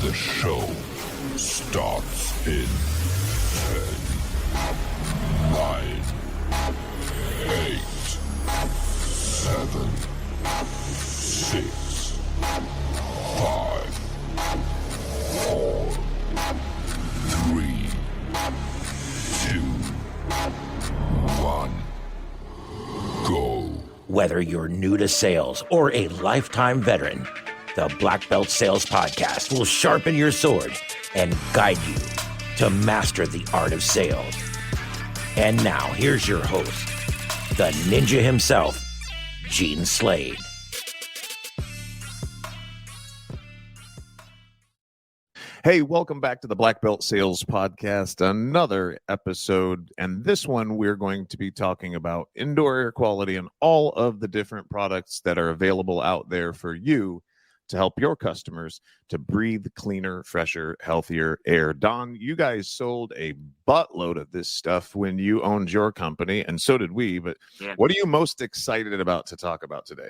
The show starts in 10, 9, 8, 7, 6, 5, 4, 3, 2, 1, go. Whether you're new to sales or a lifetime veteran, the Blackbelt Sales Podcast will sharpen your sword and guide you to master the art of sales. And now, here's your host, the ninja himself, Gene Slade. Hey, welcome back to the Blackbelt Sales Podcast, another episode. And this one, we're going to be talking about indoor air quality and all of the different products that are available out there for you to help your customers to breathe cleaner, fresher, healthier air. Don, you guys sold a buttload of this stuff when you owned your company, and so did we. But What are you most excited about to talk about today?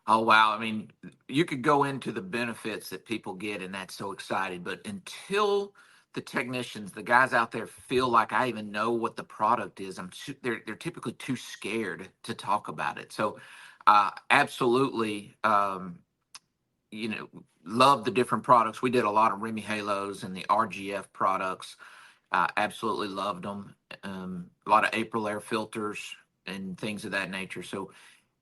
Oh, wow. I mean, you could go into the benefits that people get, and that's so exciting. But until the technicians, the guys out there feel like I even know what the product is, they're typically too scared to talk about it. So absolutely, love the different products. We did a lot of Remy Halos and the RGF products. Absolutely loved them. A lot of April air filters and things of that nature. So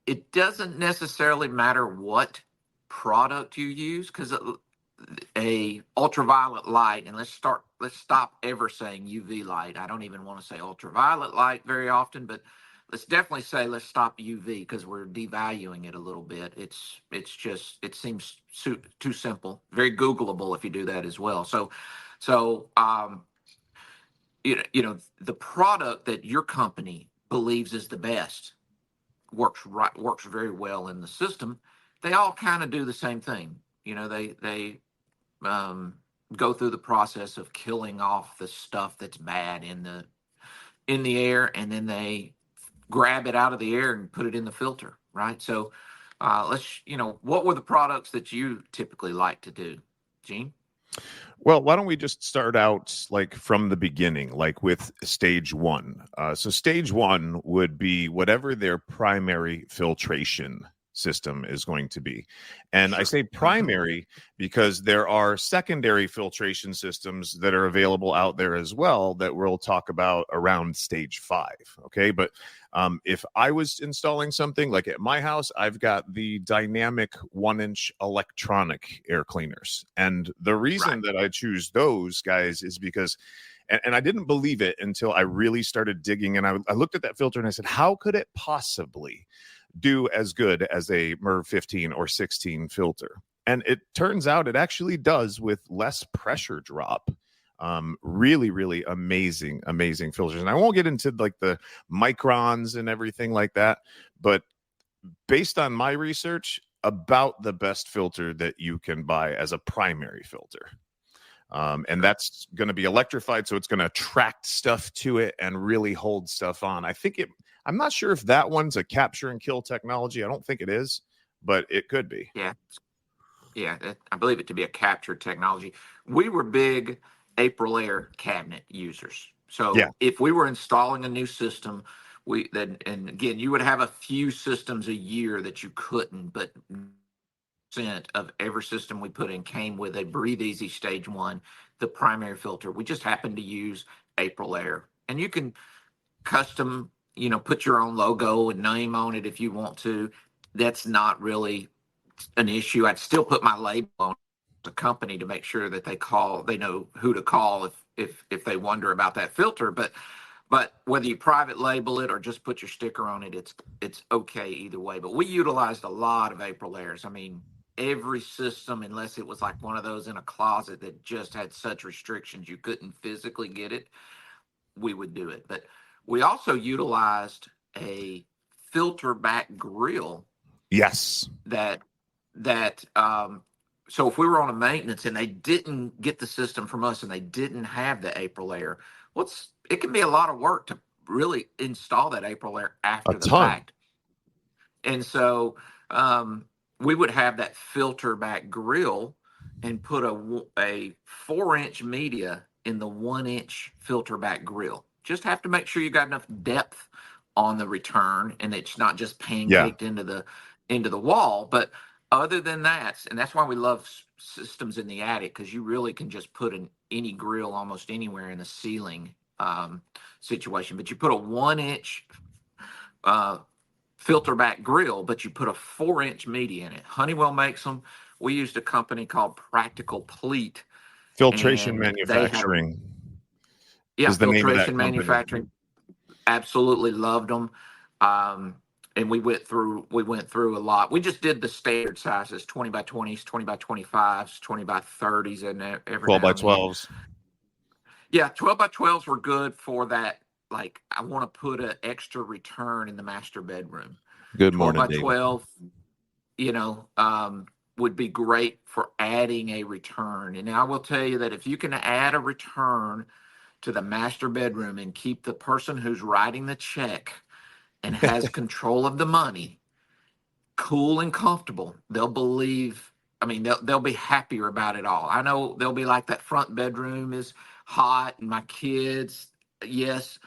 it doesn't necessarily matter what product you use, because a ultraviolet light, and let's stop ever saying UV light. I don't even want to say ultraviolet light very often, but let's definitely say let's stop UV, because we're devaluing it a little bit. It seems too simple, very Googleable if you do that as well. So the product that your company believes is the best works very well in the system. They all kind of do the same thing. They go through the process of killing off the stuff that's bad in the air, and then they grab it out of the air and put it in the filter, right? So what were the products that you typically like to do, Gene? Well, why don't we just start out like from the beginning, like with stage one. So stage one would be whatever their primary filtration system is going to be. And I say primary because there are secondary filtration systems that are available out there as well that we'll talk about around stage 5. Okay. But if I was installing something like at my house, I've got the dynamic 1-inch electronic air cleaners. And the reason that I choose those guys is because, and I didn't believe it until I really started digging, and I looked at that filter and I said, how could it possibly do as good as a MERV 15 or 16 filter? And it turns out it actually does with less pressure drop. Really, really amazing filters. And I won't get into like the microns and everything like that, but based on my research, about the best filter that you can buy as a primary filter. And that's going to be electrified, so it's going to attract stuff to it and really hold stuff on. I'm not sure if that one's a capture and kill technology. I don't think it is, but it could be. Yeah, I believe it to be a capture technology. We were big April Air cabinet users. So if we were installing a new system, and again, you would have a few systems a year that you couldn't, but percent of every system we put in came with a Breathe Easy Stage 1, the primary filter. We just happened to use April Air. And you can custom, put your own logo and name on it if you want to. That's not really an issue. I'd still put my label on the company to make sure that they know who to call if they wonder about that filter. But whether you private label it or just put your sticker on it, it's okay either way. But we utilized a lot of April Airs. I mean, every system, unless it was like one of those in a closet that just had such restrictions you couldn't physically get it, we would do it. But we also utilized a filter back grill. Yes. So if we were on a maintenance and they didn't get the system from us and they didn't have the April Air, it can be a lot of work to really install that April Air after the fact. And so we would have that filter back grill, and put a 4-inch media in the 1-inch filter back grill. Just have to make sure you got enough depth on the return and it's not just pancaked into the wall. But other than that, and that's why we love systems in the attic, because you really can just put any grill almost anywhere in a ceiling situation. But you put a 1-inch filter back grill, but you put a 4-inch media in it. Honeywell makes them. We used a company called Practical Pleat. Filtration Manufacturing. Is the name of that Filtration company. Manufacturing. Absolutely loved them. And we went through a lot. We just did the standard sizes, 20 by 20s, 20 by 25s, 20 by 30s, and every 12 by 12s. Yeah, 12 by 12s were good for that. Like, I want to put an extra return in the master bedroom. Good morning, 12 by 12, would be great for adding a return. And I will tell you that if you can add a return to the master bedroom and keep the person who's writing the check and has control of the money cool and comfortable, they'll believe. I mean, they'll be happier about it all. I know they'll be like, that front bedroom is hot and my kids. Yes.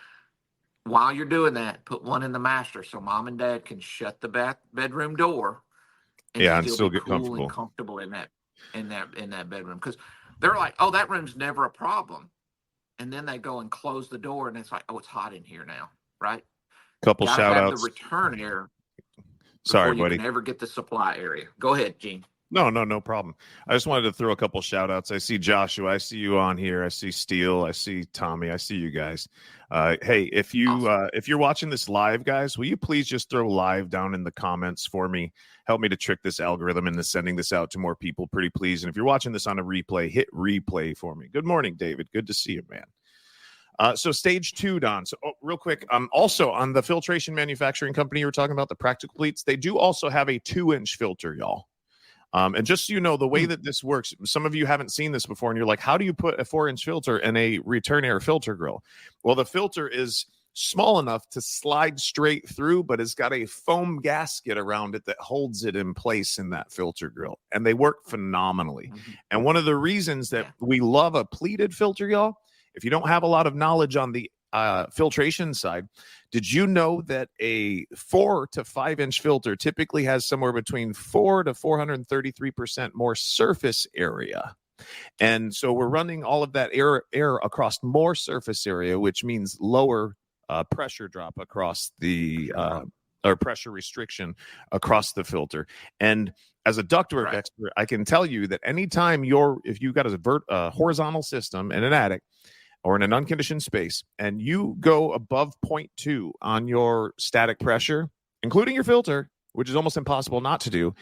While you're doing that, put one in the master so mom and dad can shut the bedroom door and still be get cool and comfortable in that bedroom. Because they're like, oh, that room's never a problem. And then they go and close the door and it's like, oh, it's hot in here now, right? Couple shout outs. The return air. Sorry, before buddy. You can never get the supply area. Go ahead, Gene. No problem. I just wanted to throw a couple shout outs. I see Joshua. I see you on here. I see Steele. I see Tommy. I see you guys. Hey, if you're watching this live, guys, will you please just throw live down in the comments for me? Help me to trick this algorithm into sending this out to more people, pretty please. And if you're watching this on a replay, hit replay for me. Good morning, David. Good to see you, man. So stage 2, Don. So real quick, also on the filtration manufacturing company you were talking about, the Practical Pleats, they do also have a 2-inch filter, y'all. And just so you know, the way that this works, some of you haven't seen this before, and you're like, how do you put a 4-inch filter in a return air filter grill? Well, the filter is small enough to slide straight through, but it's got a foam gasket around it that holds it in place in that filter grill. And they work phenomenally. Mm-hmm. And one of the reasons that we love a pleated filter, y'all, if you don't have a lot of knowledge on the filtration side, did you know that a 4 to 5-inch filter typically has somewhere between 4 to 433% more surface area? And so we're running all of that air across more surface area, which means lower pressure drop across the or pressure restriction across the filter. And as a ductwork expert, I can tell you that anytime if you've got a horizontal system in an attic or in an unconditioned space, and you go above 0.2 on your static pressure, including your filter, which is almost impossible not to do,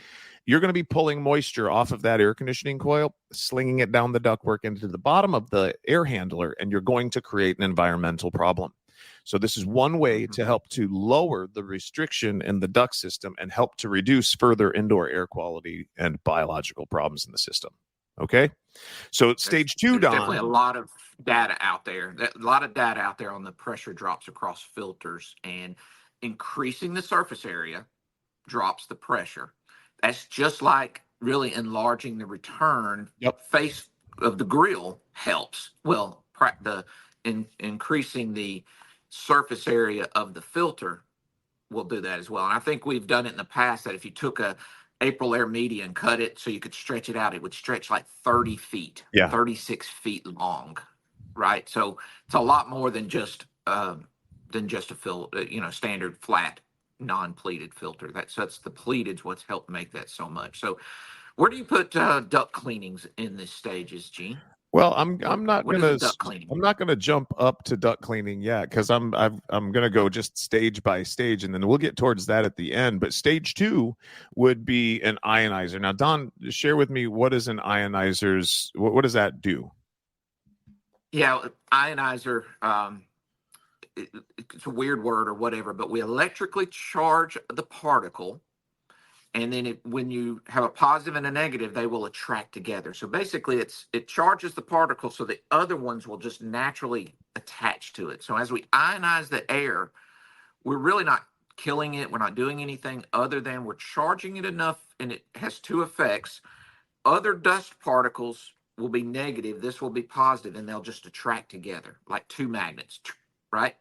you're going to be pulling moisture off of that air conditioning coil, slinging it down the ductwork into the bottom of the air handler, and you're going to create an environmental problem. So this is one way to help to lower the restriction in the duct system and help to reduce further indoor air quality and biological problems in the system. Okay, so stage 2, Don. Definitely a lot of data out there. On the pressure drops across filters, and increasing the surface area drops the pressure. That's just like really enlarging the return face of the grill helps. Well, increasing the surface area of the filter will do that as well. And I think we've done it in the past that if you took a April Air media and cut it so you could stretch it out, it would stretch like 30 feet, 36 feet long, right? So it's a lot more than just a standard flat non-pleated filter. That's the pleated's what's helped make that so much. So where do you put duct cleanings in this stages, Gene? Well, I'm not gonna jump up to duct cleaning yet, because I'm gonna go just stage by stage, and then we'll get towards that at the end. But stage 2 would be an ionizer. Now, Don, share with me, what is an ionizer? What does that do? Yeah, ionizer. It's a weird word or whatever, but we electrically charge the particle. And then when you have a positive and a negative, they will attract together. So basically, it charges the particle so the other ones will just naturally attach to it. So as we ionize the air, we're really not killing it. We're not doing anything other than we're charging it enough, and it has 2 effects. other dust particles will be negative. This will be positive, and they'll just attract together like two magnets, right?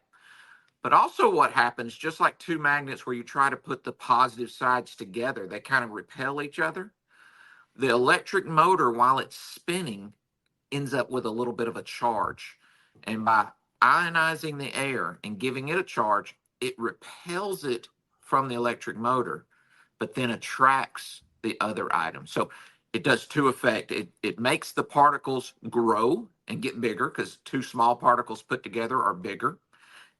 But also what happens, just like two magnets where you try to put the positive sides together, they kind of repel each other. The electric motor, while it's spinning, ends up with a little bit of a charge. And by ionizing the air and giving it a charge, it repels it from the electric motor, but then attracts the other item. So it does two effects. It makes the particles grow and get bigger because two small particles put together are bigger.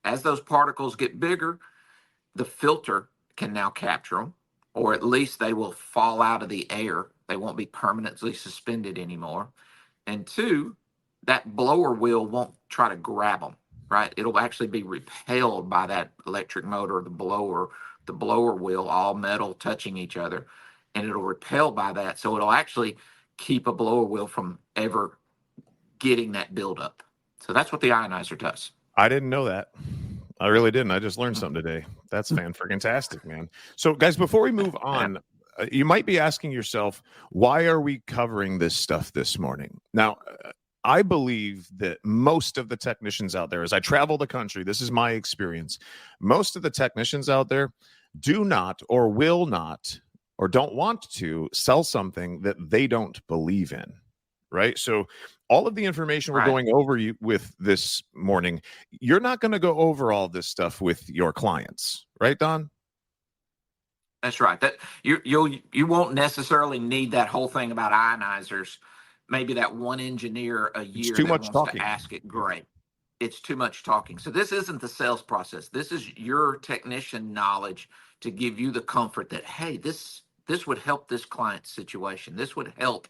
As those particles get bigger, the filter can now capture them, or at least they will fall out of the air. They won't be permanently suspended anymore. And two, that blower wheel won't try to grab them, right? It'll actually be repelled by that electric motor, the blower wheel, all metal touching each other, and it'll repel by that. So it'll actually keep a blower wheel from ever getting that buildup. So that's what the ionizer does. I didn't know that. I really didn't. I just learned something today. That's fan-freaking-tastic, man. So, guys, before we move on, you might be asking yourself, why are we covering this stuff this morning? Now, I believe that most of the technicians out there, as I travel the country, this is my experience, most of the technicians out there do not or will not or don't want to sell something that they don't believe in, right? So all of the information we're going over with this morning, you're not going to go over all this stuff with your clients, right, Don? That's right. That you won't necessarily need that whole thing about ionizers. Maybe that one engineer a year too that much wants talking. to ask it. Great. It's too much talking. So this isn't the sales process. This is your technician knowledge to give you the comfort that, hey, this would help this client's situation. This would help.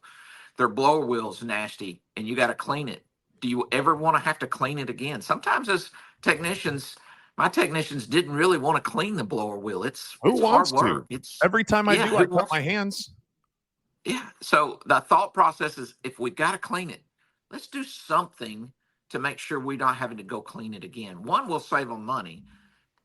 Their blower wheel's nasty and you got to clean it. Do you ever want to have to clean it again? Sometimes as technicians, my technicians didn't really want to clean the blower wheel. It's hard work. Every time I do, I cut my hands. Yeah. So the thought process is, if we got to clean it, let's do something to make sure we're not having to go clean it again. One, will save them money.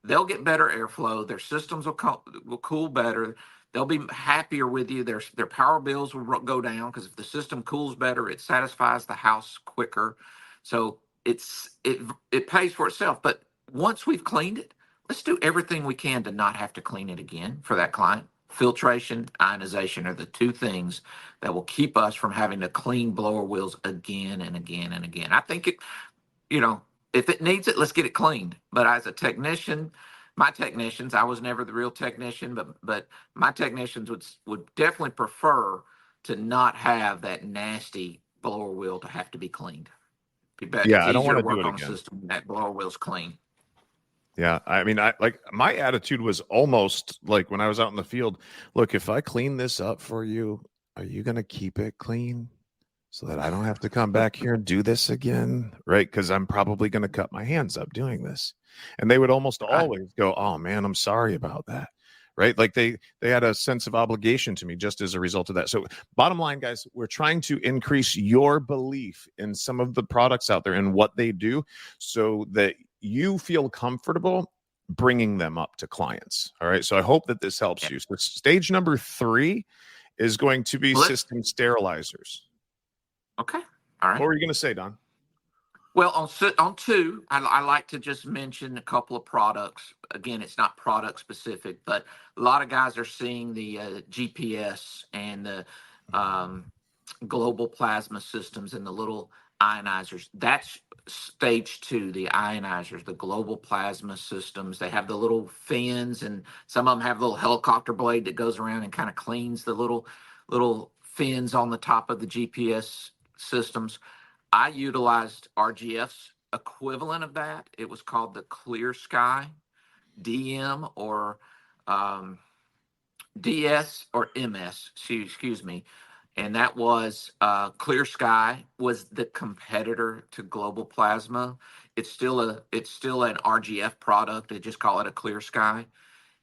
They'll get better airflow. Their systems will cool better. They'll be happier with you. Their power bills will go down because if the system cools better, it satisfies the house quicker. So it pays for itself. But once we've cleaned it, let's do everything we can to not have to clean it again for that client. Filtration, ionization are the two things that will keep us from having to clean blower wheels again and again and again. I think if it needs it, let's get it cleaned. But as a technician, my technicians, I was never the real technician, but my technicians would definitely prefer to not have that nasty blower wheel to have to be cleaned. Yeah, I don't want to do it on again. A system that blower wheel's clean. Yeah, I mean, my attitude was almost like when I was out in the field. Look, if I clean this up for you, are you going to keep it clean so that I don't have to come back here and do this again, right? Because I'm probably going to cut my hands up doing this. And they would almost always go, "Oh man, I'm sorry about that." Right? Like they had a sense of obligation to me just as a result of that. So bottom line, guys, we're trying to increase your belief in some of the products out there and what they do so that you feel comfortable bringing them up to clients. All right. So I hope that this helps you. So stage number 3 is going to be system sterilizers. Okay. All right. What were you going to say, Don? Well, on 2, I like to just mention a couple of products. Again, it's not product specific, but a lot of guys are seeing the GPS and the global plasma systems and the little ionizers. That's stage 2, the ionizers, the global plasma systems. They have the little fins, and some of them have a little helicopter blade that goes around and kind of cleans the little fins on the top of the GPS systems. I utilized RGF's equivalent of that. It was called the Clear Sky DM or DS or MS, excuse me. And that was Clear Sky was the competitor to Global Plasma. It's still an RGF product. They just call it a Clear Sky.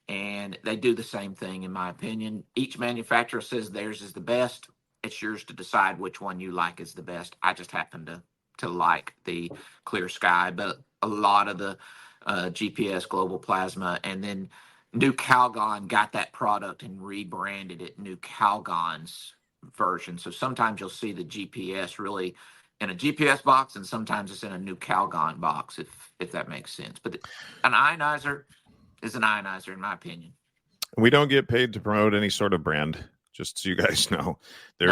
And they do the same thing, in my opinion. Each manufacturer says theirs is the best. It's yours to decide which one you like is the best. I just happen to like the Clear Sky, but a lot of the GPS Global Plasma, and then New Calgon got that product and rebranded it New Calgon's version. So sometimes you'll see the GPS really in a GPS box, and sometimes it's in a new Calgon box, if that makes sense. But an ionizer is an ionizer, in my opinion. We don't get paid to promote any sort of brand, just so you guys know. I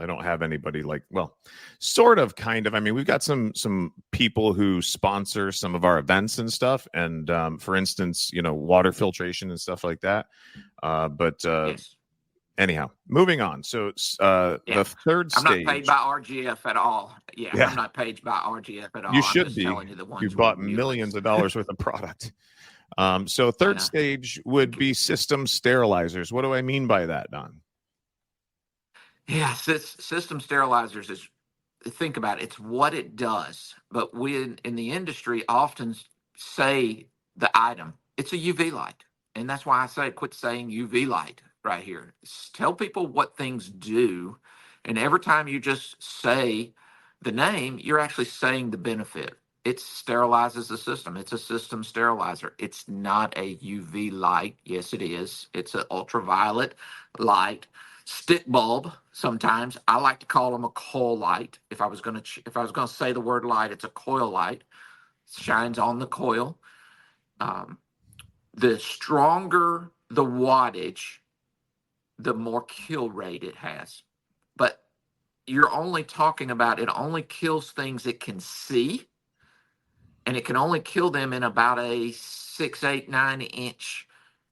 don't have anybody like, well, sort of, kind of. I mean, we've got some people who sponsor some of our events and stuff, and for instance, water filtration and stuff like that. Yes. Anyhow, moving on. So the third stage. I'm not paid by RGF at all. Yeah. I'm not paid by RGF at all. You should be. You bought millions of dollars worth of product. So third stage would be system sterilizers. What do I mean by that, Don? Yeah, system sterilizers is, think about it, it's what it does. But we in the industry often say the item, it's a UV light. And that's why I say quit saying UV light right here. Tell people what things do. And every time you just say the name, you're actually saying the benefit. It sterilizes the system. It's a system sterilizer. It's not a UV light. Yes, it is. It's an ultraviolet light. Stick bulb. Sometimes I like to call them a coil light. If I was going to say the word light, it's a coil light. It shines on the coil. The stronger the wattage, the more kill rate it has. But you're only talking about, it only kills things it can see, and it can only kill them in about a 6, 8, 9 inch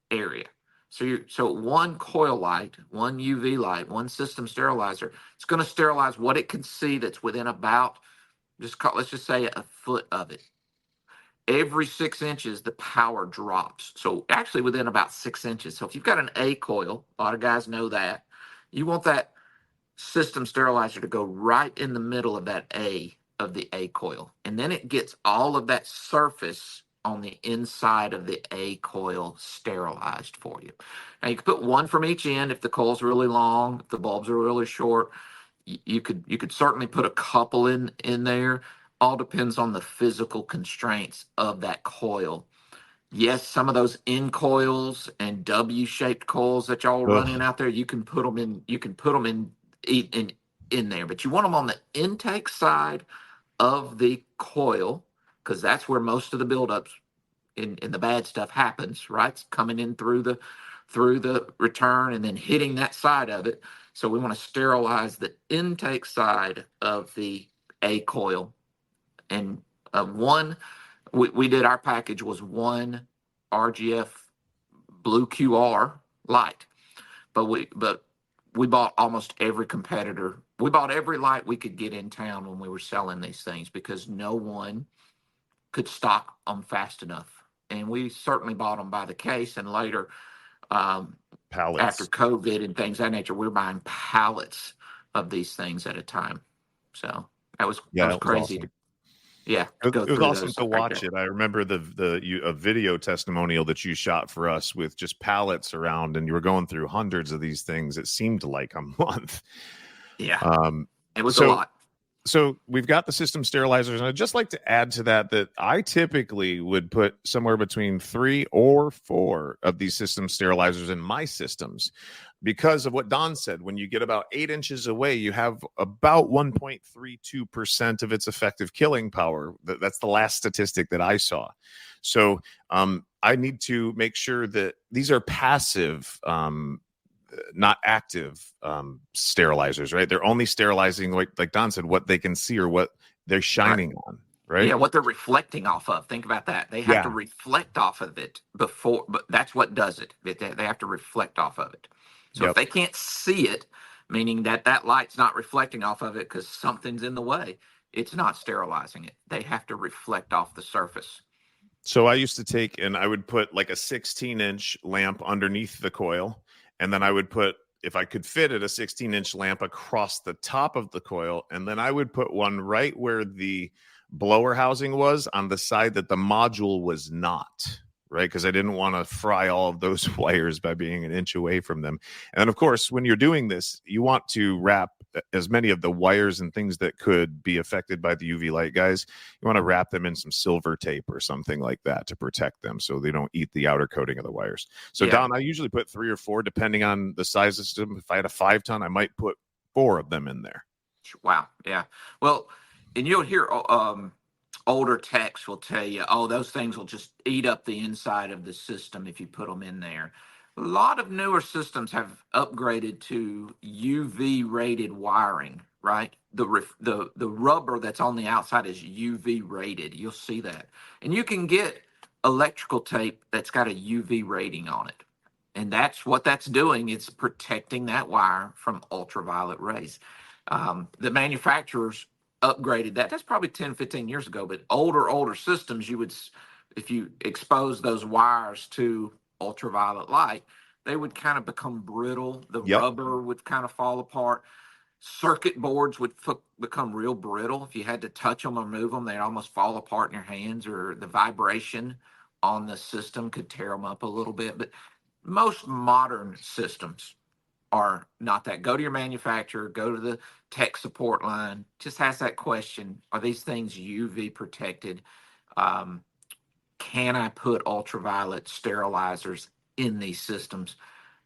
area. So one coil light, one UV light, one system sterilizer, it's going to sterilize what it can see that's within about, let's just say a foot of it. Every 6 inches, the power drops. So actually within about 6 inches. So if you've got an A coil, a lot of guys know that, you want that system sterilizer to go right in the middle of that A of the A coil. And then it gets all of that surface on the inside of the A coil sterilized for you. Now you can put one from each end if the coil's really long, if the bulbs are really short. You could certainly put a couple in there. All depends on the physical constraints of that coil. Yes, some of those N coils and W-shaped coils that y'all running out there, you can put them in. You can put them in there, but you want them on the intake side of the coil, because that's where most of the buildups in the bad stuff happens, right? It's coming in through the return and then hitting that side of it. So we want to sterilize the intake side of the A coil. And we did, our package was one RGF blue QR light, but we bought almost every competitor. We bought every light we could get in town when we were selling these things, because no one could stock them fast enough. And we certainly bought them by the case, and later, pallets. After COVID and things of that nature, we were buying pallets of these things at a time. So that was crazy. Awesome. Yeah, it was awesome to watch it. I remember a video testimonial that you shot for us with just pallets around, and you were going through hundreds of these things. It seemed like a month. Yeah, it was a lot. So we've got the system sterilizers, and I'd just like to add to that I typically would put somewhere between 3 or 4 of these system sterilizers in my systems, because of what Don said. When you get about 8 inches away, you have about 1.32% of its effective killing power. That's the last statistic that I saw. So I need to make sure that these are passive, not active sterilizers, right? They're only sterilizing, like Don said, what they can see or what they're shining on, right? Yeah, what they're reflecting off of. Think about that. They have to reflect off of it but that's what does it. They have to reflect off of it. So if they can't see it, meaning that light's not reflecting off of it because something's in the way, it's not sterilizing it. They have to reflect off the surface. So I used to take, and I would put like a 16-inch lamp underneath the coil, and then I would put, if I could fit it, a 16-inch lamp across the top of the coil, and then I would put one right where the blower housing was on the side that the module was not, right? Because I didn't want to fry all of those wires by being an inch away from them. And then, of course, when you're doing this, you want to wrap as many of the wires and things that could be affected by the UV light, guys, you want to wrap them in some silver tape or something like that to protect them so they don't eat the outer coating of the wires. So Don, I usually put 3 or 4 depending on the size of the system. If I had a 5-ton, I might put 4 of them in there. Wow. Yeah. Well, and you'll hear older techs will tell you, oh, those things will just eat up the inside of the system if you put them in there. A lot of newer systems have upgraded to UV rated wiring, right? The rubber that's on the outside is UV rated. You'll see that. And you can get electrical tape that's got a UV rating on it. And that's what that's doing. It's protecting that wire from ultraviolet rays. The manufacturers upgraded that. That's probably 10, 15 years ago, but older systems, if you expose those wires to ultraviolet light, they would kind of become brittle. The rubber would kind of fall apart. Circuit boards would become real brittle. If you had to touch them or move them, they'd almost fall apart in your hands, or the vibration on the system could tear them up a little bit. But most modern systems are not that. Go to your manufacturer, go to the tech support line, just ask that question: are these things UV protected? Can I put ultraviolet sterilizers in these systems?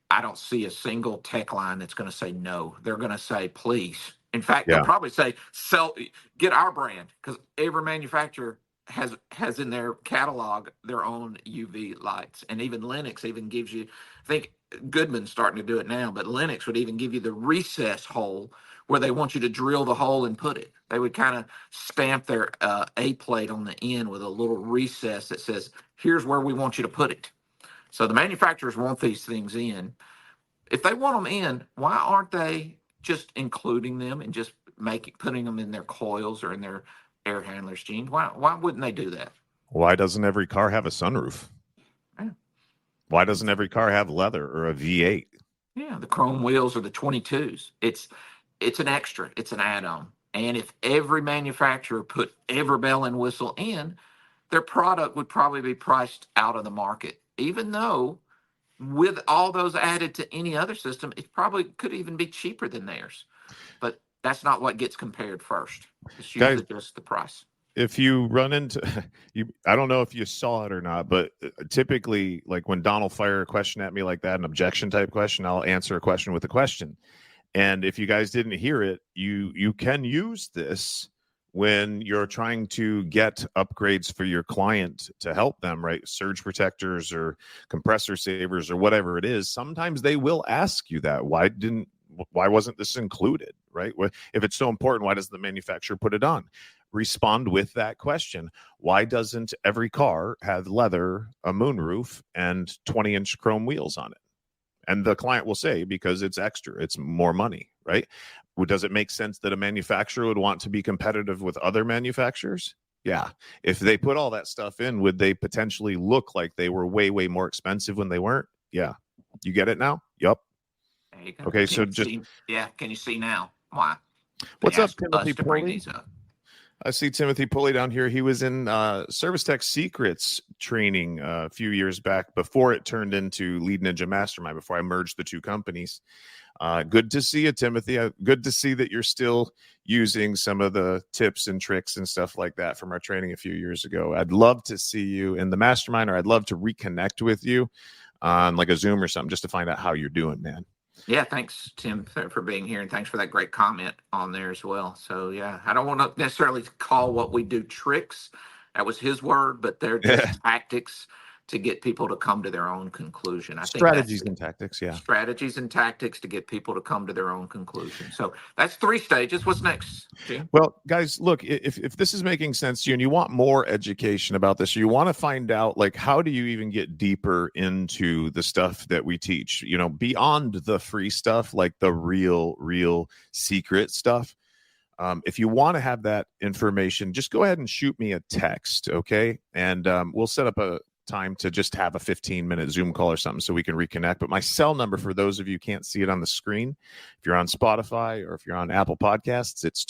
I don't see a single tech line that's going to say no. They're going to say, please. In fact, they'll probably say, get our brand, because every manufacturer has in their catalog their own UV lights. And even Lennox even gives you, I think Goodman's starting to do it now, but Lennox would even give you the recess hole where they want you to drill the hole and put it. They would kind of stamp their A plate on the end with a little recess that says, here's where we want you to put it. So the manufacturers want these things in. If they want them in, why aren't they just including them and just putting them in their coils or in their air handlers, Gene? Why wouldn't they do that? Why doesn't every car have a sunroof? Yeah. Why doesn't every car have leather or a V8? Yeah, the chrome wheels or the 22s. It's an extra. It's an add-on. And if every manufacturer put every bell and whistle in, their product would probably be priced out of the market, even though with all those added to any other system, it probably could even be cheaper than theirs. But that's not what gets compared first. It's usually just the price. If you run into I don't know if you saw it or not, but typically, like when Don will fire a question at me like that, an objection type question, I'll answer a question with a question. And if you guys didn't hear it, you can use this when you're trying to get upgrades for your client to help them, right? Surge protectors or compressor savers or whatever it is. Sometimes they will ask you that. Why wasn't this included, right? If it's so important, why doesn't the manufacturer put it on? Respond with that question. Why doesn't every car have leather, a moonroof, and 20-inch chrome wheels on it? And the client will say, because it's extra, it's more money, right? Does it make sense that a manufacturer would want to be competitive with other manufacturers? Yeah. If they put all that stuff in, would they potentially look like they were way, way more expensive when they weren't? Yeah. You get it now? Yup. There you go. Okay, so can you see now why? What's up, Timothy to bring these up. I see Timothy Pulley down here. He was in Service Tech Secrets training a few years back before it turned into Lead Ninja Mastermind, before I merged the two companies. Good to see you, Timothy. Good to see that you're still using some of the tips and tricks and stuff like that from our training a few years ago. I'd love to see you in the mastermind, or I'd love to reconnect with you on like a Zoom or something just to find out how you're doing, man. Yeah, thanks, Tim, for being here, and thanks for that great comment on there as well. So, yeah, I don't want to necessarily call what we do tricks. That was his word, but they're just tactics to get people to come to their own conclusion. I think strategies and tactics, yeah. Strategies and tactics to get people to come to their own conclusion. So that's 3 stages. What's next, Jim? Well, guys, look, if this is making sense to you and you want more education about this, or you want to find out, like, how do you even get deeper into the stuff that we teach, you know, beyond the free stuff, like the real secret stuff. If you want to have that information, just go ahead and shoot me a text, okay? And we'll set up a time to just have a 15-minute Zoom call or something so we can reconnect. But my cell number, for those of you who can't see it on the screen, if you're on Spotify or if you're on Apple Podcasts, it's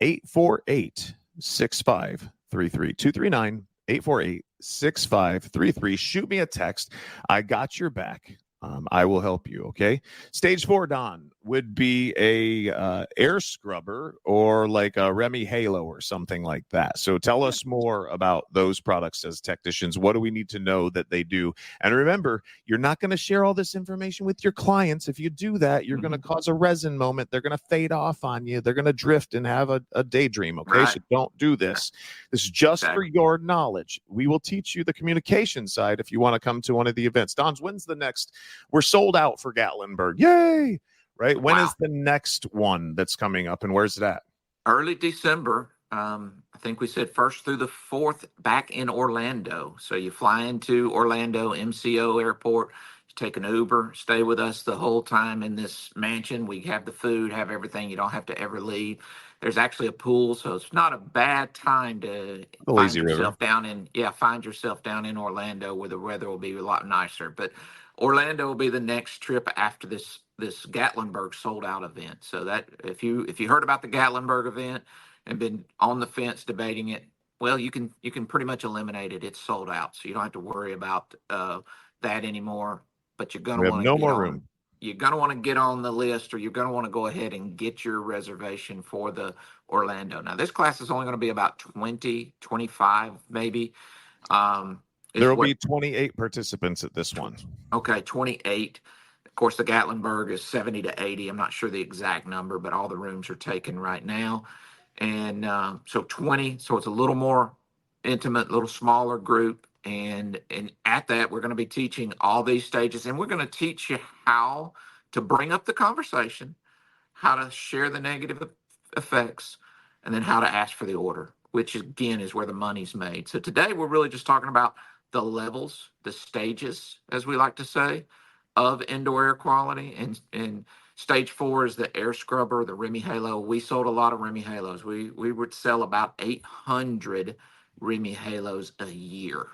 239-848-6533. 239-848-6533. Shoot me a text. I got your back. I will help you. Okay. Stage 4, Don, would be a air scrubber or like a Remy Halo or something like that. So tell us more about those products as technicians. What do we need to know that they do? And remember, you're not going to share all this information with your clients. If you do that, you're going to cause a resin moment. They're going to fade off on you. They're going to drift and have a daydream. Okay. Right. So don't do this. This is just for your knowledge. We will teach you the communication side if you want to come to one of the events. Don's, when's the next? We're sold out for Gatlinburg. Yay. Right. When is the next one that's coming up, and where's it at? Early December. I think we said 1st through the 4th back in Orlando. So you fly into Orlando MCO airport, you take an Uber, stay with us the whole time in this mansion. We have the food, have everything. You don't have to ever leave. There's actually a pool, so it's not a bad time to find yourself down in Orlando, where the weather will be a lot nicer. But Orlando will be the next trip after this Gatlinburg sold out event. So that if you heard about the Gatlinburg event and been on the fence debating it, well, you can pretty much eliminate it. It's sold out, so you don't have to worry about that anymore. But you're going to want no more room. You're going to want to get on the list, or you're going to want to go ahead and get your reservation for the Orlando. Now, this class is only going to be about 20, 25 maybe. There will be 28 participants at this one. Okay, 28. Of course, the Gatlinburg is 70 to 80. I'm not sure the exact number, but all the rooms are taken right now. And so 20, so it's a little more intimate, little smaller group. And at that, we're going to be teaching all these stages, and we're going to teach you how to bring up the conversation, how to share the negative effects, and then how to ask for the order, which again is where the money's made. So today we're really just talking about the levels, the stages, as we like to say, of indoor air quality. And stage 4 is the air scrubber, the Remy Halo. We sold a lot of Remy Halos. We would sell about 800 Remy Halos a year.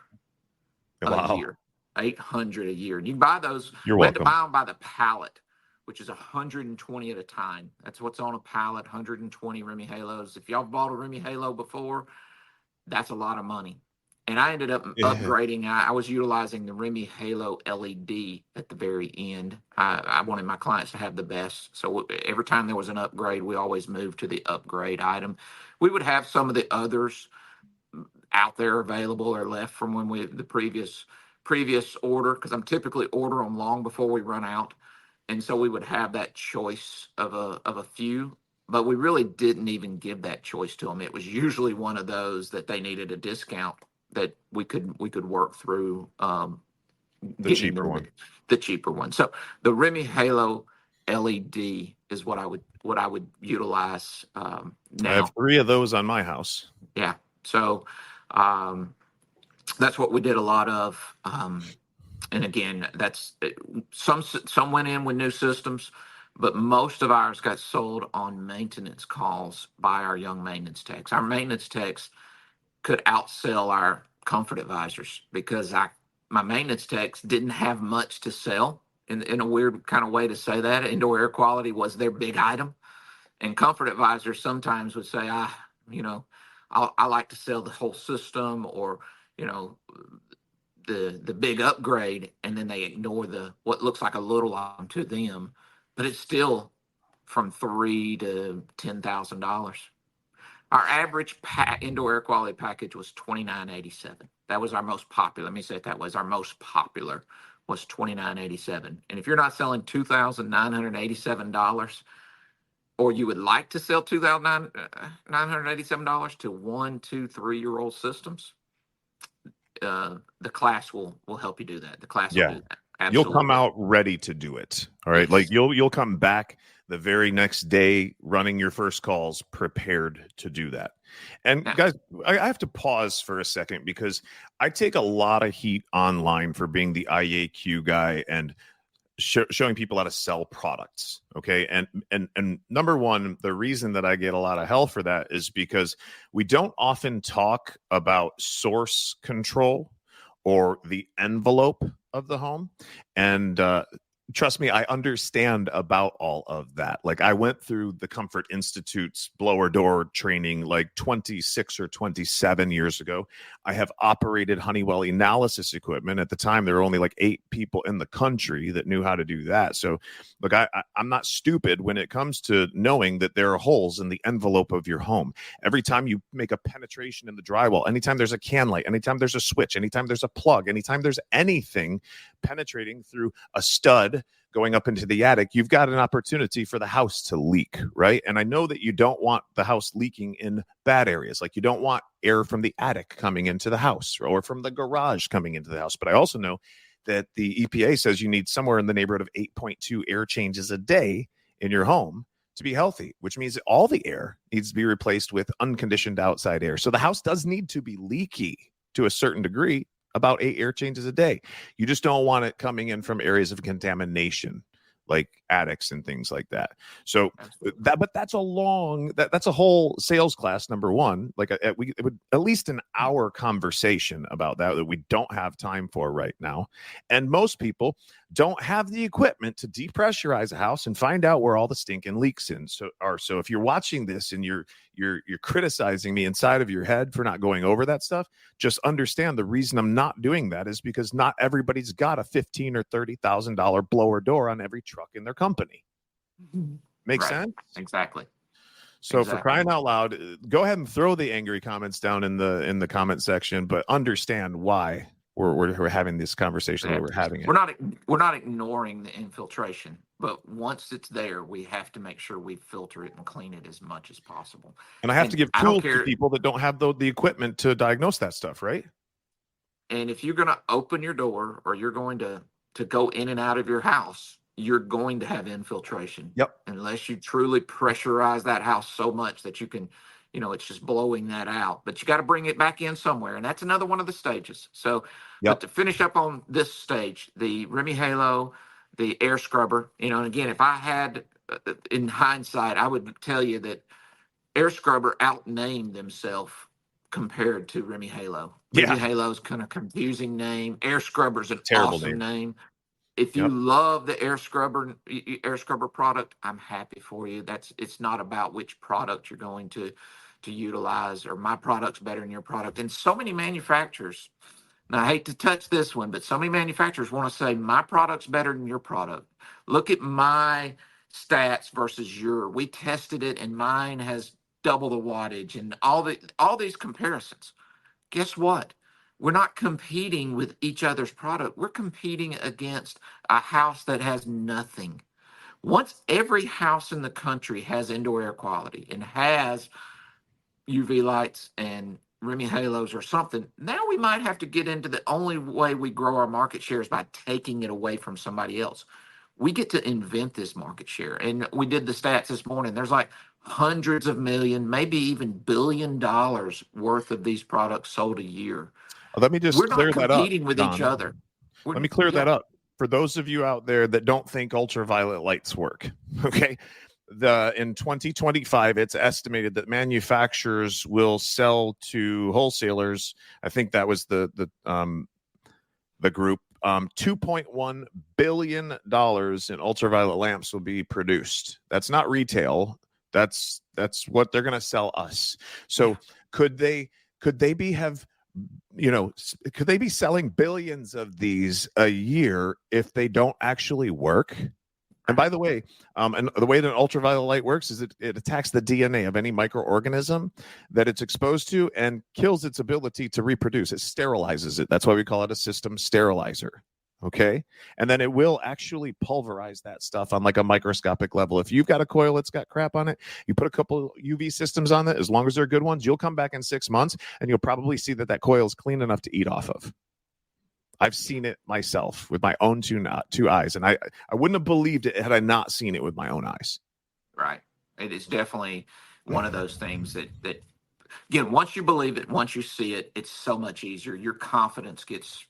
Wow. A year, 800 a year. And you can buy those. You're welcome. welcome. To buy them by the pallet, which is 120 at a time. That's what's on a pallet, 120 Remy Halos. If y'all bought a Remy Halo before, that's a lot of money. And I ended up upgrading. I was utilizing the Remy Halo LED at the very end. I wanted my clients to have the best. So every time there was an upgrade, we always moved to the upgrade item. We would have some of the others out there available or left from when the previous order, because I'm typically order them long before we run out. And so we would have that choice of a few, but we really didn't even give that choice to them. It was usually one of those that they needed a discount that we could work through the cheaper one. The cheaper one. So the Remy Halo LED is what I would utilize now. I have 3 of those on my house. Yeah. So that's what we did a lot of. And again, that's some went in with new systems, but most of ours got sold on maintenance calls by our young maintenance techs. Our maintenance techs could outsell our comfort advisors because my maintenance techs didn't have much to sell. In a weird kind of way to say that, indoor air quality was their big item, and comfort advisors sometimes would say, I like to sell the whole system, or the big upgrade, and then they ignore what looks like a little item to them, but it's still from $3,000 to $10,000. Our average indoor air quality package was $29.87. That was our most popular. Let me say it that way. Our most popular was $29.87. And if you're not selling $2,987, or you would like to sell $2,987 to 1, 2, 3-year-old systems, the class will help you do that. The class will do that. Absolutely. You'll come out ready to do it. All right. Like you'll come back the very next day running your first calls prepared to do that. And guys, I have to pause for a second because I take a lot of heat online for being the IAQ guy and showing people how to sell products. Okay. And number one, the reason that I get a lot of hell for that is because we don't often talk about source control or the envelope of the home. And trust me, I understand about all of that. Like, I went through the Comfort Institute's blower door training like 26 or 27 years ago. I have operated Honeywell analysis equipment. At the time, there were only like 8 people in the country that knew how to do that. So look, I'm not stupid when it comes to knowing that there are holes in the envelope of your home. Every time you make a penetration in the drywall, anytime there's a can light, anytime there's a switch, anytime there's a plug, anytime there's anything penetrating through a stud going up into the attic, you've got an opportunity for the house to leak, right? And I know that you don't want the house leaking in bad areas. Like, you don't want air from the attic coming into the house or from the garage coming into the house. But I also know that the EPA says you need somewhere in the neighborhood of 8.2 air changes a day in your home to be healthy, which means that all the air needs to be replaced with unconditioned outside air. So the house does need to be leaky to a certain degree, about 8 air changes a day. You just don't want it coming in from areas of contamination, like attics and things like that. So that's a whole sales class, number one. Like, it would at least an hour conversation about that we don't have time for right now. And most people don't have the equipment to depressurize a house and find out where all the stinking leaks are. So if you're watching this and you're criticizing me inside of your head for not going over that stuff, just understand the reason I'm not doing that is because not everybody's got a $15,000 or $30,000 blower door on every truck in their company. Make sense? Exactly. So for crying out loud, go ahead and throw the angry comments down in the comment section, but understand why we're having this conversation that we're having it. We're not ignoring the infiltration, but once it's there, we have to make sure we filter it and clean it as much as possible. And I have to give tools to people that don't have the equipment to diagnose that stuff, right? And if you're going to open your door or you're going to go in and out of your house, you're going to have infiltration. Yep. Unless you truly pressurize that house so much that you can, it's just blowing that out. But you got to bring it back in somewhere. And that's another one of the stages. So, But to finish up on this stage, the Remy Halo, the air scrubber, and again, if I had, in hindsight, I would tell you that air scrubber outnamed themselves compared to Remy Halo. Remy Halo's kind of confusing name. Air scrubber's an terrible awesome name. If you love the air scrubber product, I'm happy for you. It's not about which product you're going to utilize, or my product's better than your product. And so many manufacturers, and I hate to touch this one, but so many manufacturers want to say my product's better than your product. Look at my stats versus your. We tested it, and mine has double the wattage, and all these comparisons. Guess what? We're not competing with each other's product. We're competing against a house that has nothing. Once every house in the country has indoor air quality and has UV lights and Remy Halos or something, now we might have to get into the only way we grow our market share is by taking it away from somebody else. We get to invent this market share. And we did the stats this morning. There's like hundreds of million, maybe even $1 billion worth of these products sold a year. Let me just clear that up. We're not competing with each other. Let me clear that up. For those of you out there that don't think ultraviolet lights work, okay? In 2025, it's estimated that manufacturers will sell to wholesalers. I think that was the group. $2.1 billion in ultraviolet lamps will be produced. That's not retail. That's what they're going to sell us. So could they be selling billions of these a year if they don't actually work? And by the way, and the way that ultraviolet light works is it attacks the DNA of any microorganism that it's exposed to and kills its ability to reproduce. It sterilizes it. That's why we call it a system sterilizer. Okay. And then it will actually pulverize that stuff on like a microscopic level. If you've got a coil that's got crap on it, you put a couple UV systems on it, as long as they're good ones, you'll come back in 6 months and you'll probably see that coil is clean enough to eat off of. I've seen it myself with my own two eyes, and I wouldn't have believed it had I not seen it with my own eyes. Right. It is definitely one of those things that again, once you believe it, once you see it, it's so much easier. Your confidence gets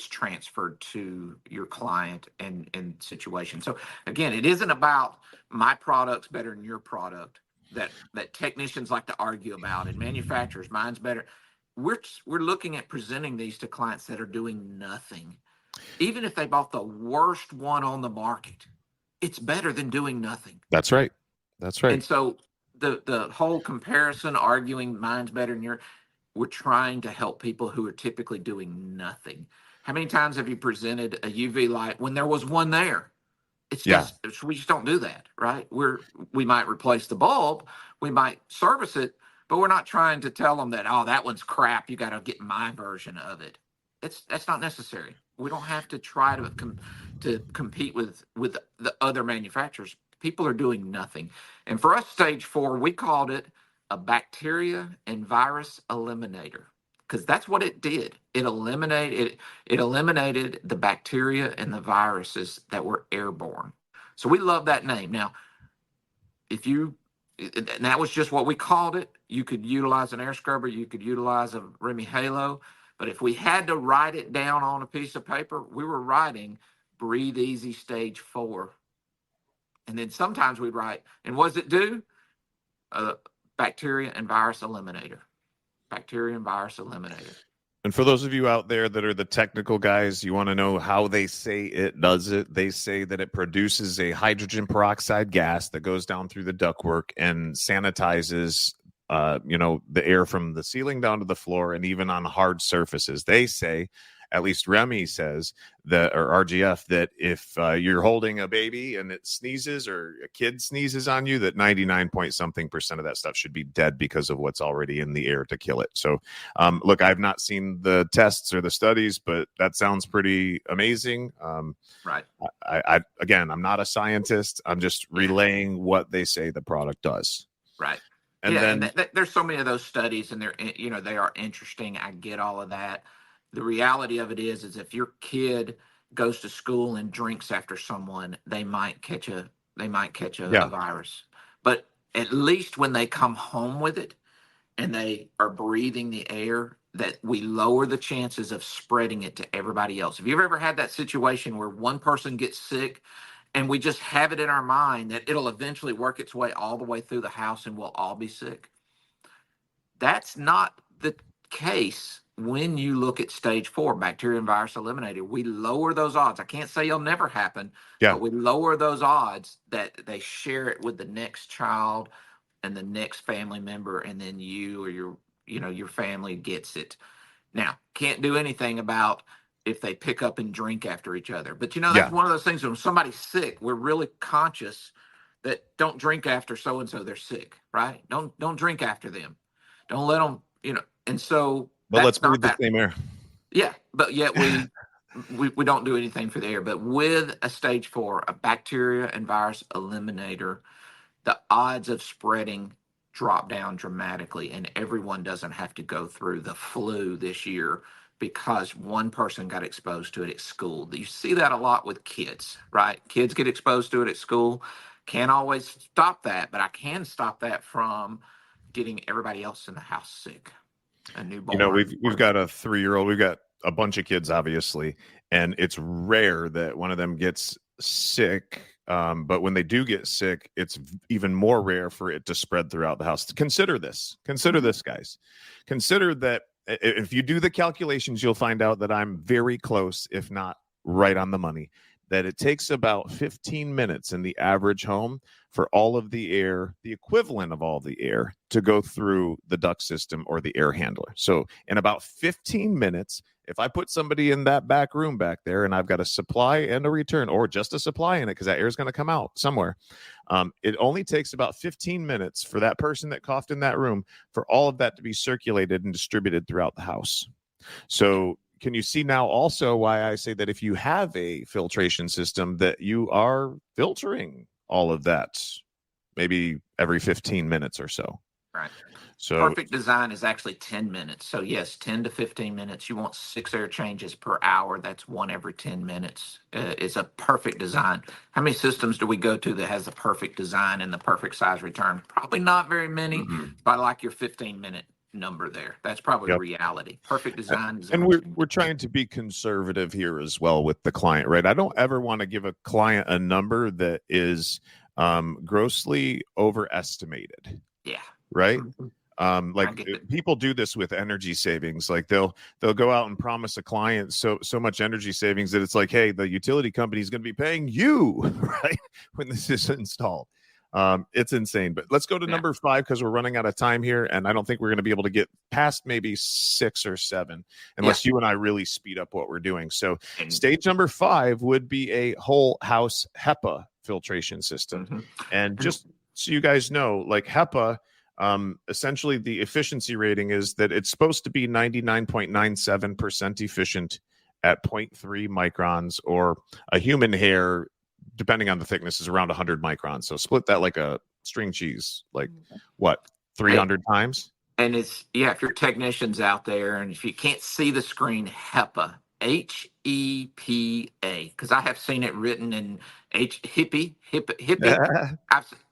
transferred to your client and situation. So again, it isn't about my product's better than your product that technicians like to argue about, and manufacturers, mine's better. We're looking at presenting these to clients that are doing nothing. Even if they bought the worst one on the market, it's better than doing nothing. That's right. That's right. And so the whole comparison, arguing mine's better than yours, we're trying to help people who are typically doing nothing. How many times have you presented a UV light when there was one there? It's just, we just don't do that, right? We might replace the bulb, we might service it, but we're not trying to tell them that, oh, that one's crap, you got to get my version of it. That's not necessary. We don't have to try to compete with the other manufacturers. People are doing nothing. And for us, stage 4, we called it a bacteria and virus eliminator, because that's what it did. It eliminated the bacteria and the viruses that were airborne. So we love that name. Now, and that was just what we called it. You could utilize an air scrubber, you could utilize a Remy Halo, but if we had to write it down on a piece of paper, we were writing Breathe Easy Stage 4. And then sometimes we'd write, and what does it do? Bacteria and virus eliminator. Bacteria and virus eliminator. And for those of you out there that are the technical guys, you want to know how they say it does it. They say that it produces a hydrogen peroxide gas that goes down through the ductwork and sanitizes the air from the ceiling down to the floor and even on hard surfaces. They say, at least Remy says, that, or RGF, that if you're holding a baby and it sneezes or a kid sneezes on you, that 99% of that stuff should be dead because of what's already in the air to kill it. So look, I've not seen the tests or the studies, but that sounds pretty amazing. Right. I'm not a scientist. I'm just relaying what they say the product does. Right. And then there's so many of those studies, and they are interesting. I get all of that. The reality of it is if your kid goes to school and drinks after someone, they might catch a virus. But at least when they come home with it and they are breathing the air, that we lower the chances of spreading it to everybody else. Have you ever had that situation where one person gets sick and we just have it in our mind that it'll eventually work its way all the way through the house and we'll all be sick? That's not the case when you look at stage 4, bacteria and virus eliminated. We lower those odds. I can't say it'll never happen, but we lower those odds that they share it with the next child and the next family member, and then you or your family gets it. Now, can't do anything about if they pick up and drink after each other. But that's one of those things when somebody's sick, we're really conscious that don't drink after so-and-so, they're sick, right? Don't drink after them. Don't let them, and so. But let's breathe the same air. Yeah, but yet we don't do anything for the air. But with a stage 4, a bacteria and virus eliminator, the odds of spreading drop down dramatically, and everyone doesn't have to go through the flu this year because one person got exposed to it at school. You see that a lot with kids, right? Kids get exposed to it at school. Can't always stop that, but I can stop that from getting everybody else in the house sick. A newborn. We've got a 3-year-old. We've got a bunch of kids, obviously, and it's rare that one of them gets sick. But when they do get sick, it's even more rare for it to spread throughout the house. Consider this, guys. Consider that if you do the calculations, you'll find out that I'm very close, if not right on the money, that it takes about 15 minutes in the average home for all of the air, the equivalent of all the air, to go through the duct system or the air handler. So in about 15 minutes, if I put somebody in that back room back there and I've got a supply and a return, or just a supply in it because that air is going to come out somewhere, it only takes about 15 minutes for that person that coughed in that room for all of that to be circulated and distributed throughout the house. So can you see now also why I say that if you have a filtration system that you are filtering all of that maybe every 15 minutes or so? Right. So perfect design is actually 10 minutes. So yes, 10 to 15 minutes. You want 6 air changes per hour. That's 1 every 10 minutes. It's a perfect design. How many systems do we go to that has the perfect design and the perfect size return? Probably not very many, but I like your 15-minute number there. That's probably reality. Perfect design. And we're trying to be conservative here as well with the client, right? I don't ever want to give a client a number that is grossly overestimated. Yeah. Right. People do this with energy savings. Like they'll go out and promise a client so much energy savings that it's like, hey, the utility company is going to be paying you right when this is installed. It's insane. But let's go to number 5 because we're running out of time here, and I don't think we're going to be able to get past maybe 6 or 7 unless you and I really speed up what we're doing. So stage number 5 would be a whole house HEPA filtration system. And just so you guys know, like HEPA, essentially the efficiency rating is that it's supposed to be 99.97% efficient at 0.3 microns, or a human hair, depending on the thickness, is around 100 microns. So split that like a string cheese, like what, 300 times? And it's, if your technicians out there, and if you can't see the screen, HEPA, HEPA, because I have seen it written in hippie.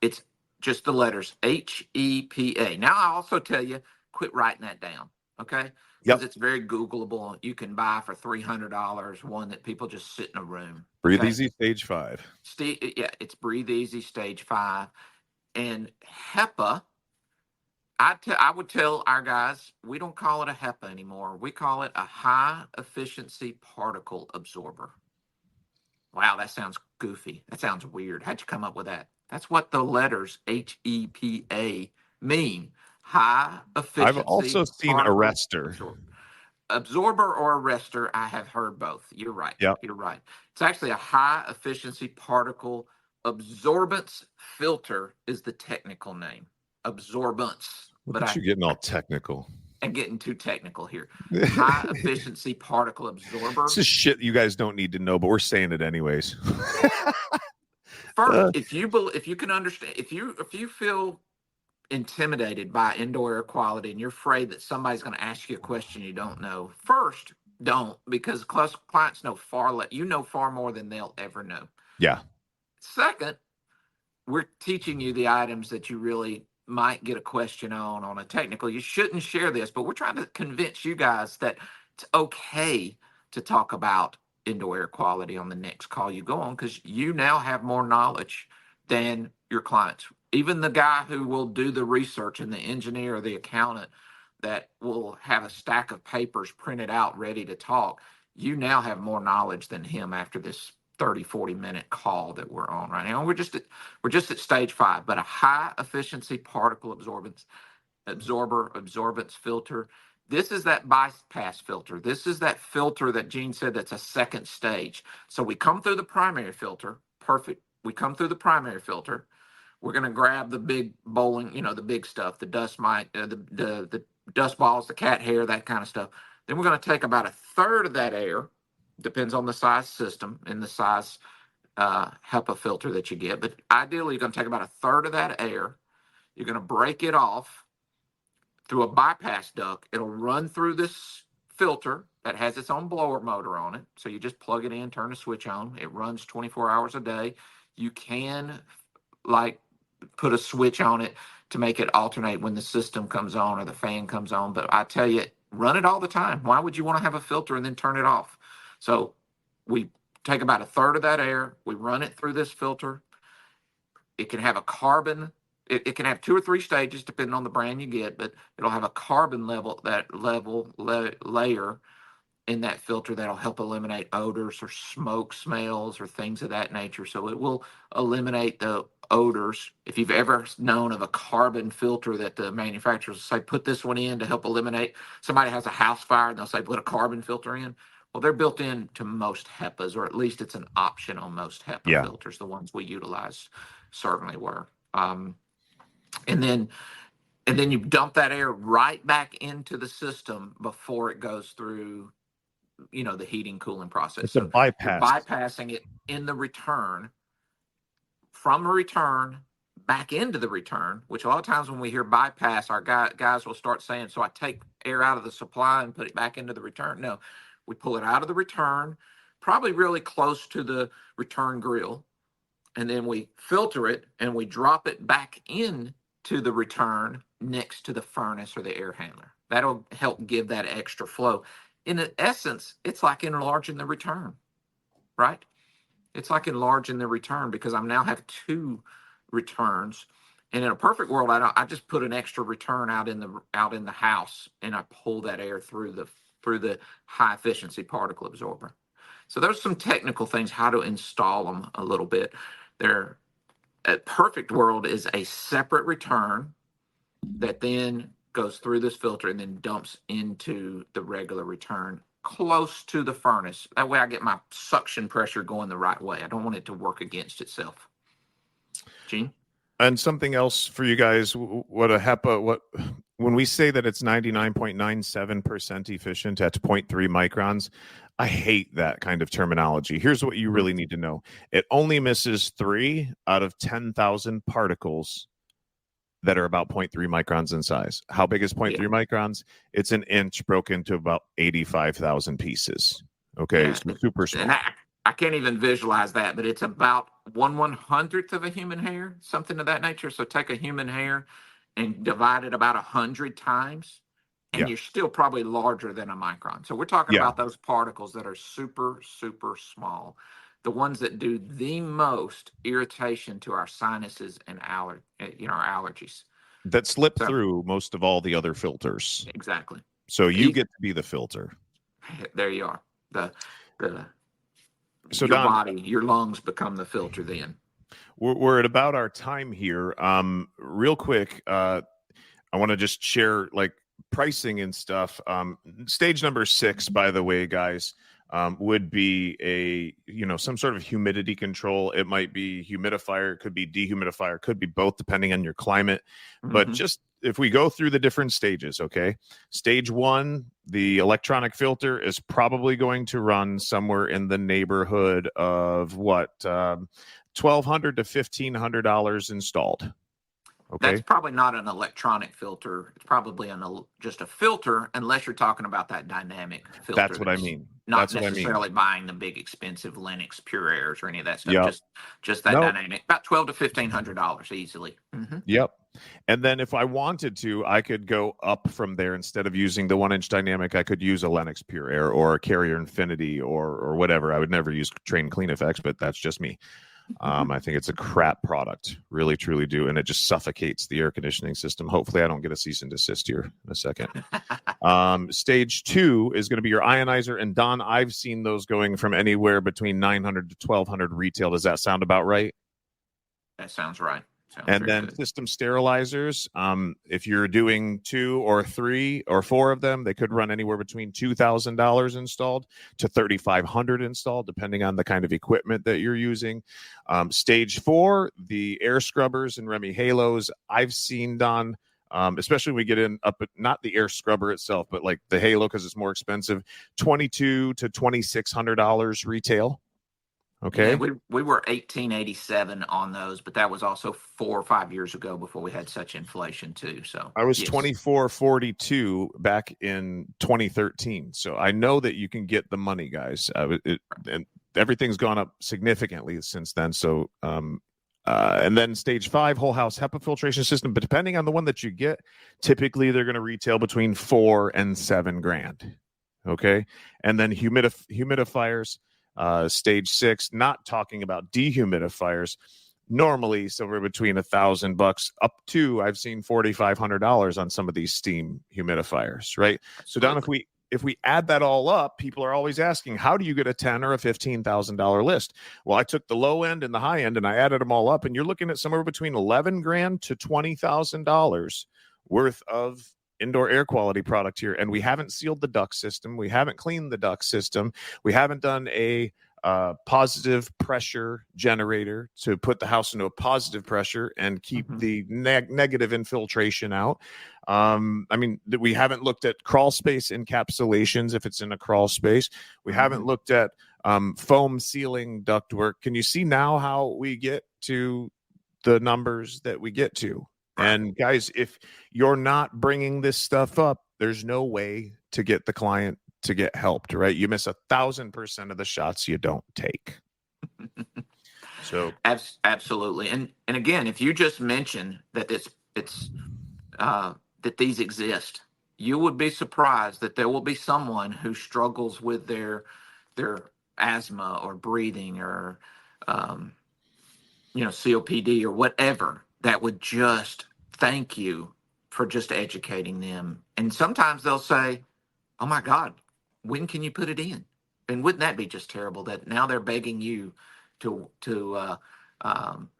It's just the letters HEPA. Now I also tell you, quit writing that down, okay? Because it's very Googleable. You can buy for $300 one that people just sit in a room. Breathe Easy Stage 5. It's Breathe Easy Stage 5. And HEPA, I would tell our guys, we don't call it a HEPA anymore. We call it a high efficiency particle absorber. Wow, that sounds goofy. That sounds weird. How'd you come up with that? That's what the letters HEPA mean. High efficiency. I've also seen arrestor. Absorber or arrestor, I have heard both. You're right. Yep. You're right. It's actually a high efficiency particle absorbance filter is the technical name. Absorbance. Look at you getting all technical. I'm getting too technical here. High efficiency particle absorber. This is shit you guys don't need to know, but we're saying it anyways. First, if you can understand, if you feel intimidated by indoor air quality and you're afraid that somebody's going to ask you a question you don't know, first, don't, because clients know far more than they'll ever know. Yeah. Second, we're teaching you the items that you really might get a question on a technical. You shouldn't share this, but we're trying to convince you guys that it's okay to talk about indoor air quality on the next call you go on, because you now have more knowledge than your clients. Even the guy who will do the research and the engineer or the accountant that will have a stack of papers printed out ready to talk, you now have more knowledge than him after this 30-40 minute call that we're on right now. We're just at stage 5, but a high efficiency particle absorbance filter. This is that bypass filter. This is that filter that Gene said that's a second stage. So we come through the primary filter. Perfect. We come through the primary filter. We're going to grab the big bowling, the big stuff, the dust mite, the dust balls, the cat hair, that kind of stuff. Then we're going to take about a third of that air, depends on the size system and the size HEPA filter that you get. But ideally, you're going to take about a third of that air. You're going to break it off through a bypass duct. It'll run through this filter that has its own blower motor on it. So you just plug it in, turn the switch on. It runs 24 hours a day. You can put a switch on it to make it alternate when the system comes on or the fan comes on. But I tell you, run it all the time. Why would you want to have a filter and then turn it off? So we take about a third of that air. We run it through this filter. It can have a carbon. It can have 2 or 3 stages depending on the brand you get, but it'll have a carbon layer in that filter that'll help eliminate odors or smoke smells or things of that nature. So it will eliminate the odors. If you've ever known of a carbon filter that the manufacturers say, put this one in to help eliminate, somebody has a house fire and they'll say, put a carbon filter in. Well, they're built into most HEPAs, or at least it's an option on most HEPA filters. The ones we utilize certainly were. And then you dump that air right back into the system before it goes through the heating cooling process. It's a bypass. Bypassing it in the return, from a return back into the return, which a lot of times when we hear bypass, our guys will start saying, so I take air out of the supply and put it back into the return. No, we pull it out of the return, probably really close to the return grill, and then we filter it and we drop it back in to the return next to the furnace or the air handler. That'll help give that extra flow. In essence, it's like enlarging the return, right? It's like enlarging the return because I now have 2 returns, And in a perfect world, I just put an extra return out in the house, and I pull that air through the high efficiency particle absorber. So there's some technical things how to install them a little bit. A perfect world is a separate return that then goes through this filter and then dumps into the regular return close to the furnace. That way I get my suction pressure going the right way. I don't want it to work against itself. Gene? And something else for you guys, what a HEPA, when we say that it's 99.97% efficient at 0.3 microns, I hate that kind of terminology. Here's what you really need to know. It only misses 3 out of 10,000 particles that are about 0.3 microns in size. How big is 0.3 microns? It's an inch broken into about 85,000 pieces. Okay, so super small. And I can't even visualize that, but it's about 1/100th of a human hair, something of that nature. So take a human hair and divide it about 100 times, and you're still probably larger than a micron. So we're talking about those particles that are super, super small, the ones that do the most irritation to our sinuses and our allergies. That slip through most of all the other filters. Exactly. So you get to be the filter. There you are. So your Don, body, your lungs become the filter then. We're at about our time here. Real quick, I want to just share like pricing and stuff. Stage number 6, by the way, guys, would be some sort of humidity control. It might be humidifier, it could be dehumidifier, could be both depending on your climate. But just if we go through the different stages, okay? Stage 1, the electronic filter is probably going to run somewhere in the neighborhood of what, $1,200 to $1,500 installed. Okay. That's probably not an electronic filter. It's probably just a filter, unless you're talking about that dynamic filter. That's what I mean. Not necessarily buying the big expensive Lennox Pure Airs or any of that stuff. Yep. Just that dynamic. About $1,200 to $1,500 easily. Yep. And then if I wanted to, I could go up from there. Instead of using the 1-inch dynamic, I could use a Lennox Pure Air or a Carrier Infinity or whatever. I would never use Train Clean Effects, but that's just me. I think it's a crap product, really, truly do. And it just suffocates the air conditioning system. Hopefully I don't get a cease and desist here in a second. Stage 2 is going to be your ionizer. And Don, I've seen those going from anywhere between $900 to $1,200 retail. Does that sound about right? That sounds right. And then system sterilizers, if you're doing 2 or 3 or 4 of them, they could run anywhere between $2,000 installed to $3,500 installed, depending on the kind of equipment that you're using. Stage 4, the air scrubbers and Remy Halos, I've seen done, especially when we get in up at not the air scrubber itself, but like the Halo because it's more expensive, $2,200 to $2,600 retail. Okay. Yeah, we were 1887 on those, but that was also 4 or 5 years ago before we had such inflation too. So I was 2442 back in 2013. So I know that you can get the money, guys. And everything's gone up significantly since then. So and then stage 5, whole house HEPA filtration system. But depending on the one that you get, typically they're going to retail between $4,000 and $7,000. Okay. And then humidifiers. Stage 6, not talking about dehumidifiers, normally somewhere between $1,000 up to I've seen $4,500 on some of these steam humidifiers, right? So Don, if we add that all up, people are always asking, how do you get a $10,000 or a $15,000 list? Well, I took the low end and the high end and I added them all up, and you're looking at somewhere between $11,000 to $20,000 worth of indoor air quality product here. And we haven't sealed the duct system. We haven't cleaned the duct system. We haven't done a positive pressure generator to put the house into a positive pressure and keep the negative infiltration out. I mean, we haven't looked at crawl space encapsulations if it's in a crawl space. We haven't looked at foam sealing ductwork. Can you see now how we get to the numbers that we get to? And guys, if you're not bringing this stuff up, there's no way to get the client to get helped, right? You miss 1,000% of the shots you don't take. So absolutely. And again, if you just mention that that these exist, you would be surprised that there will be someone who struggles with their asthma or breathing or COPD or whatever, that would just thank you for just educating them. And sometimes they'll say, oh my God, when can you put it in? And wouldn't that be just terrible that now they're begging you to um,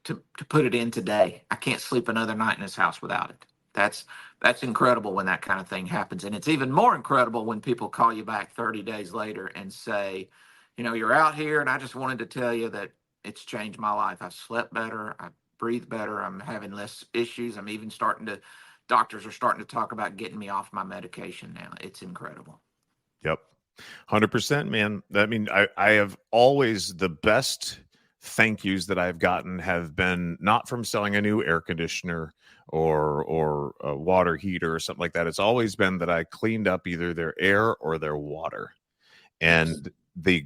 to put it in today? I can't sleep another night in this house without it. That's incredible when that kind of thing happens. And it's even more incredible when people call you back 30 days later and say, you're out here and I just wanted to tell you that it's changed my life. I've slept better. I breathe better. I'm having less issues. I'm even doctors are starting to talk about getting me off my medication now. It's incredible. Yep. 100%, man. I mean, I have always, the best thank yous that I've gotten have been not from selling a new air conditioner or a water heater or something like that. It's always been that I cleaned up either their air or their water. And the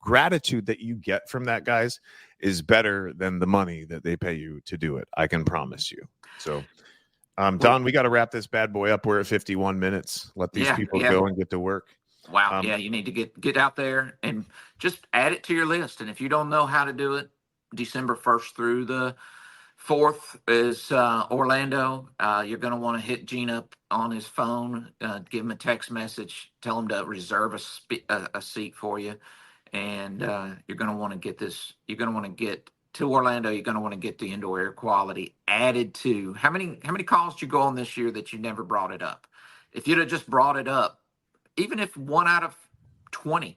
gratitude that you get from that, guys, is better than the money that they pay you to do it. I can promise you. So, Don, we got to wrap this bad boy up. We're at 51 minutes. Let these people go and get to work. Wow. You need to get out there and just add it to your list. And if you don't know how to do it, December 1st through the 4th is Orlando. You're going to want to hit Gene up on his phone, give him a text message, tell him to reserve a seat for you. And you're going to want to get this. You're going to want to get to Orlando. You're going to want to get the indoor air quality added to. How many calls did you go on this year that you never brought it up? If you'd have just brought it up, even if 1 out of 20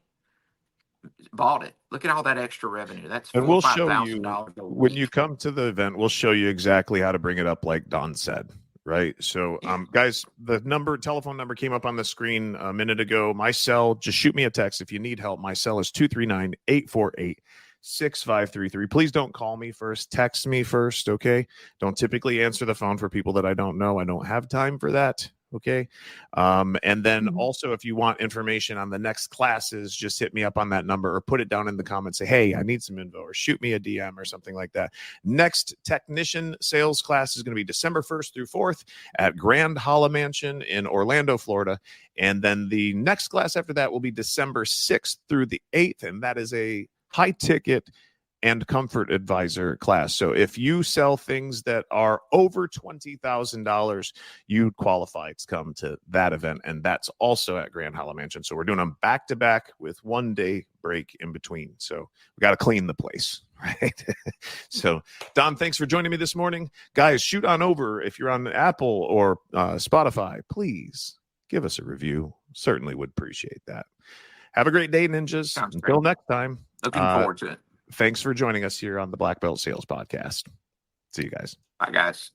bought it, look at all that extra revenue. That's $4,000 or we'll show you $5,000 when you come to the event. We'll show you exactly how to bring it up, like Don said. Right. So, guys, the telephone number came up on the screen a minute ago. My cell, just shoot me a text if you need help. My cell is 239-848-6533. Please don't call me first. Text me first. Okay. Don't typically answer the phone for people that I don't know. I don't have time for that. Okay. And then also, if you want information on the next classes, just hit me up on that number or put it down in the comments. Say, hey, I need some info, or shoot me a DM or something like that. Next technician sales class is going to be December 1st through 4th at Grand Hala Mansion in Orlando, Florida. And then the next class after that will be December 6th through the 8th. And that is a high ticket and comfort advisor class. So if you sell things that are over $20,000, you qualify to come to that event. And that's also at Grand Hala Mansion. So we're doing them back to back with 1 day break in between. So we got to clean the place, right? So Don, thanks for joining me this morning. Guys, shoot on over. If you're on Apple or Spotify, please give us a review. Certainly would appreciate that. Have a great day, ninjas. Sounds Until great. next time. Looking forward to it. Thanks for joining us here on the Blackbelt Sales Podcast. See you guys. Bye, guys.